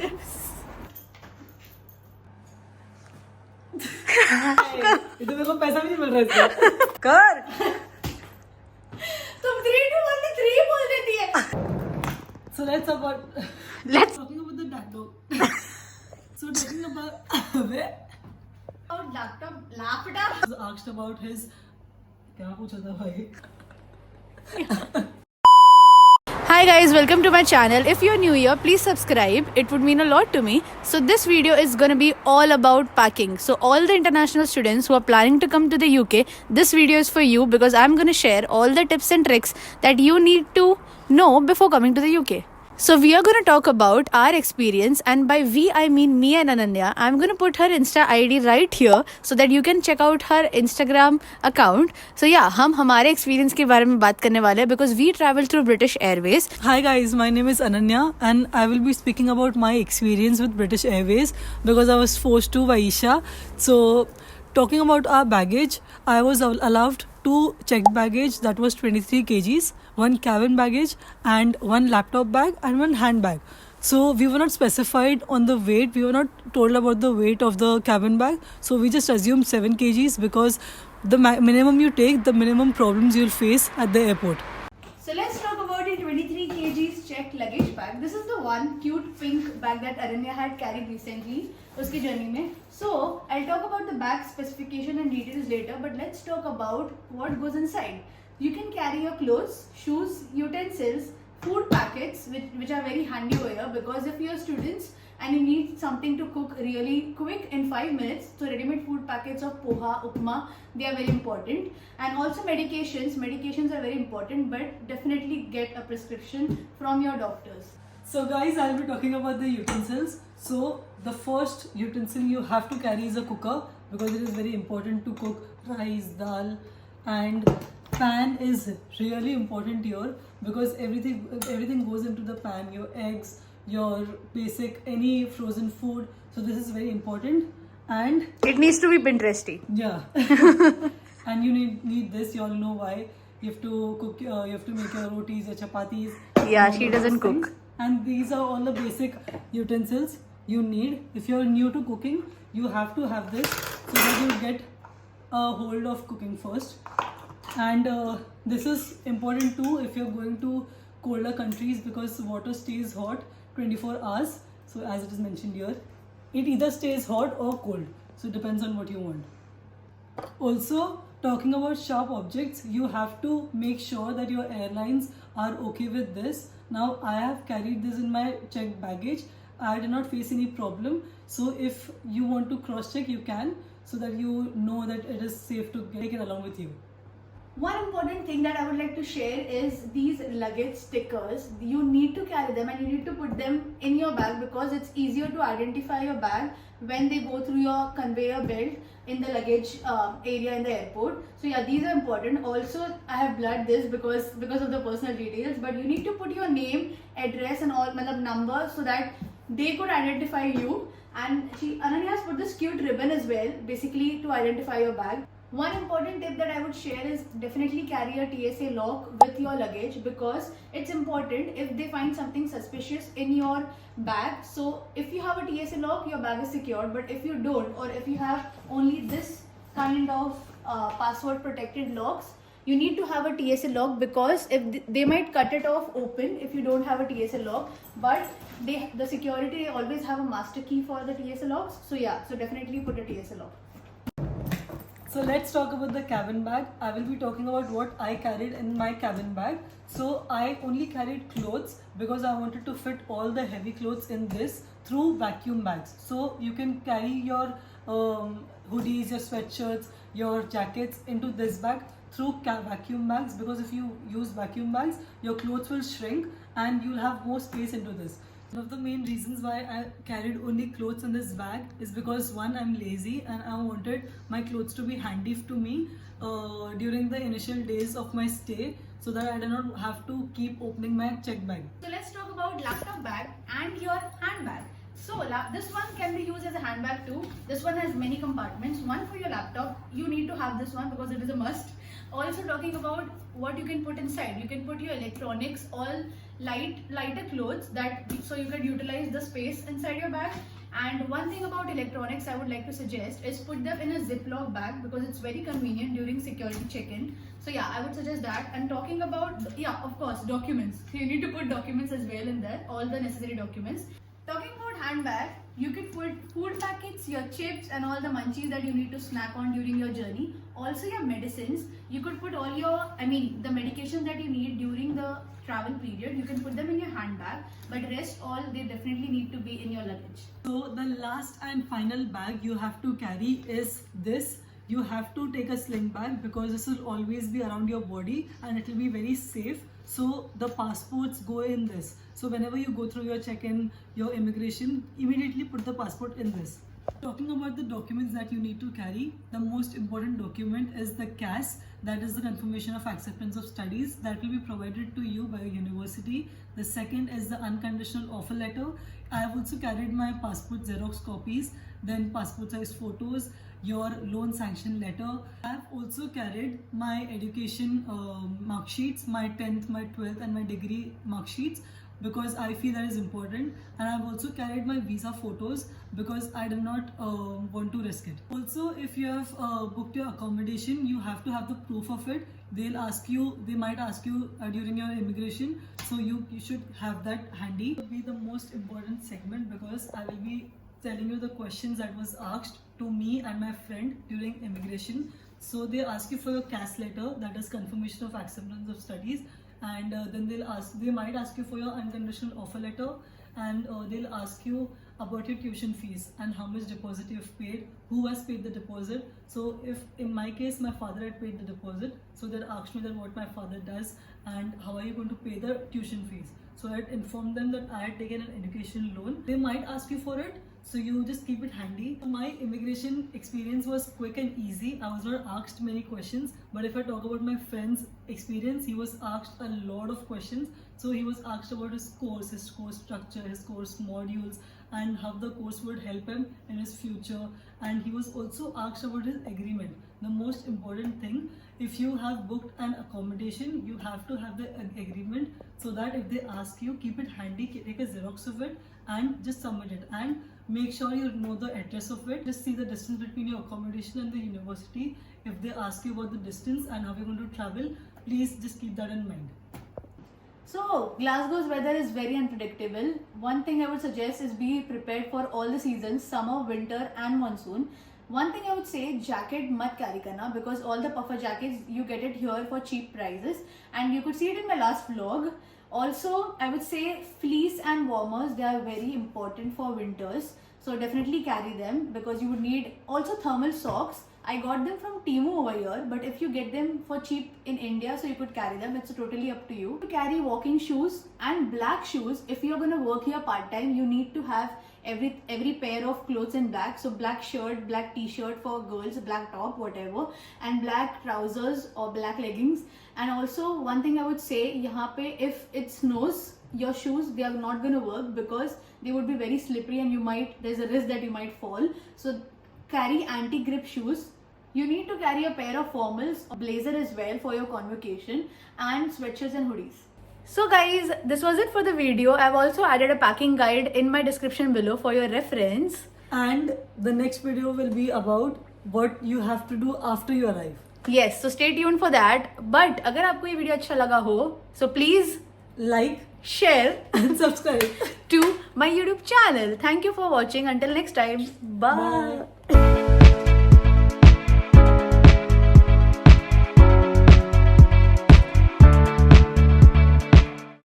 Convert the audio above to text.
tips. इधर मेरे को पैसा भी नहीं मिल रहा है इसका। कर तुम 3 2 1 में 3 बोल देती है. So let's talking about the dad. So talking about where और laptop. was asked about his क्या पूछा था भाई? Hi guys, welcome to my channel. If you're new here, please subscribe. It would mean a lot to me. So this video is going to be all about packing. So all the international students who are planning to come to the UK, this video is for you because I'm going to share all the tips and tricks that you need to know before coming to the UK. So we are going to talk about our experience, and by we I mean me and Ananya. I'm going to put her Insta ID right here so that you can check out her Instagram account. So yeah, हम हमारे experience के बारे में बात करने वाले हैं because we travel through British Airways. Hi guys, my name is Ananya and I will be speaking about my experience with British Airways because I was forced to by Isha. So talking about our baggage, I was allowed 2 checked baggage that was 23 kgs, 1 cabin baggage and 1 laptop bag and 1 handbag. So we were not specified on the weight, we were not told about the weight of the cabin bag, so we just assumed 7 kgs because the minimum you take, the minimum problems you'll face at the airport. So let's talk about the 23 kgs checked luggage bag. This is the one cute pink bag that Aranya had carried recently उसकी journey में. So I'll talk about the bag specification and details later, but let's talk about what goes inside. You can carry your clothes, shoes, utensils, food packets which are very handy over here because if you're students and you need something to cook really quick in 5 minutes, so ready-made food packets of poha, upma, they are very important. And also medications are very important, but definitely get a prescription from your doctors. So guys, I'll be talking about the utensils. So the first utensil you have to carry is a cooker because it is very important to cook rice, dal, and pan is really important here because everything goes into the pan, your eggs, your basic any frozen food. So this is very important. And It needs to be Pinteresty. yeah, and you need this. You all know why. You have to cook. You have to make your rotis, your chapatis. Yeah, all she those doesn't things. cook. And these are all the basic utensils you need. If you're new to cooking, you have to have this so that you get a hold of cooking first. And this is important too if you're going to colder countries because water stays hot 24 hours. So as it is mentioned here, it either stays hot or cold. So it depends on what you want. Also, talking about sharp objects, you have to make sure that your airlines are okay with this. Now, I have carried this in my checked baggage. I did not face any problem. So if you want to cross check, you can, so that you know that it is safe to take it along with you. One important thing that I would like to share is these luggage stickers. You need to carry them and you need to put them in your bag because it's easier to identify your bag when they go through your conveyor belt in the luggage area in the airport. So yeah, these are important. Also, I have blurred this because of the personal details, but you need to put your name, address and all matlab number so that they could identify you. And Ananya has put this cute ribbon as well, basically to identify your bag. One important tip that I would share is definitely carry a TSA lock with your luggage because it's important if they find something suspicious in your bag. So if you have a TSA lock, your bag is secured, but if you don't, or if you have only this kind of password protected locks, you need to have a TSA lock because if they might cut it off open if you don't have a TSA lock, but the security always have a master key for the TSA locks. So yeah, so definitely put a TSA lock. So let's talk about the cabin bag. I will be talking about what I carried in my cabin bag. So I only carried clothes because I wanted to fit all the heavy clothes in this through vacuum bags. So you can carry your hoodies, your sweatshirts, your jackets into this bag through vacuum bags because if you use vacuum bags, your clothes will shrink and you'll have more space into this. One of the main reasons why I carried only clothes in this bag is because one, I'm lazy and I wanted my clothes to be handy to me during the initial days of my stay so that I do not have to keep opening my check bag. So let's talk about laptop bag and your handbag. So this one can be used as a handbag too. This one has many compartments. One for your laptop, you need to have this one because it is a must. Also talking about what you can put inside. You can put your electronics, all lighter clothes, that so you can utilize the space inside your bag. And one thing about electronics I would like to suggest is put them in a Ziploc bag because it's very convenient during security check-in. So yeah, I would suggest that. And talking about, yeah, of course, documents. You need to put documents as well in there, all the necessary documents. Talking about handbag, you can put food packets, your chips and all the munchies that you need to snack on during your journey. Also your medicines. You could put all your, the medication that you need during the travel period. You can put them in your handbag, but rest all, they definitely need to be in your luggage. So the last and final bag you have to carry is this. You have to take a sling bag because this will always be around your body and it will be very safe. So the passports go in this. So whenever you go through your check-in, your immigration, immediately put the passport in this. Talking about the documents that you need to carry, the most important document is the CAS, that is the confirmation of acceptance of studies, that will be provided to you by a university. The second is the unconditional offer letter. I have also carried my passport Xerox copies, then passport size photos, your loan sanction letter. I have also carried my education mark sheets, my 10th, my 12th and my degree mark sheets, because I feel that is important, and I've also carried my visa photos because I did not want to risk it. Also, if you have booked your accommodation, you have to have the proof of it. They might ask you during your immigration, so you should have that handy. It will be the most important segment because I will be telling you the questions that was asked to me and my friend during immigration. So they ask you for your CAS letter, that is confirmation of acceptance of studies, and then they might ask you for your unconditional offer letter, and they'll ask you about your tuition fees and how much deposit you've paid, who has paid the deposit. So if in my case my father had paid the deposit, so they asked me that what my father does and how are you going to pay the tuition fees. So I had informed them that I had taken an education loan. They might ask you for it, so you just keep it handy. My immigration experience was quick and easy. I was not asked many questions, but if I talk about my friend's experience, he was asked a lot of questions. So he was asked about his course structure, his course modules, and how the course would help him in his future. And he was also asked about his agreement. The most important thing, if you have booked an accommodation, you have to have the agreement, so that if they ask you, keep it handy, take a Xerox of it and just submit it, and make sure you know the address of it. Just see the distance between your accommodation and the university. If they ask you about the distance and how you're going to travel, please just keep that in mind. So Glasgow's weather is very unpredictable. One thing I would suggest is be prepared for all the seasons, summer, winter and monsoon. One thing I would say, jacket mat carry karna, because all the puffer jackets you get it here for cheap prices, and you could see it in my last vlog. Also, I would say fleece and warmers, they are very important for winters. So definitely carry them because you would need also thermal socks. I got them from Temu over here, but if you get them for cheap in India, so you could carry them. It's totally up to you. To carry walking shoes and black shoes. If you're gonna work here part-time, you need to have every pair of clothes in black. So black shirt, black t-shirt for girls, black top, whatever, and black trousers or black leggings. And also one thing I would say, yahan pe if it snows, your shoes, they are not gonna work because they would be very slippery and there's a risk that you might fall. So carry anti-grip shoes. You need to carry a pair of formals, a blazer as well for your convocation, and sweatshirts and hoodies. So guys, this was it for the video. I've also added a packing guide in my description below for your reference. And the next video will be about what you have to do after you arrive. Yes, so stay tuned for that. But अगर आपको ये video अच्छा लगा हो, so please like, share and subscribe to my YouTube channel. Thank you for watching. Until next time, bye. Bye.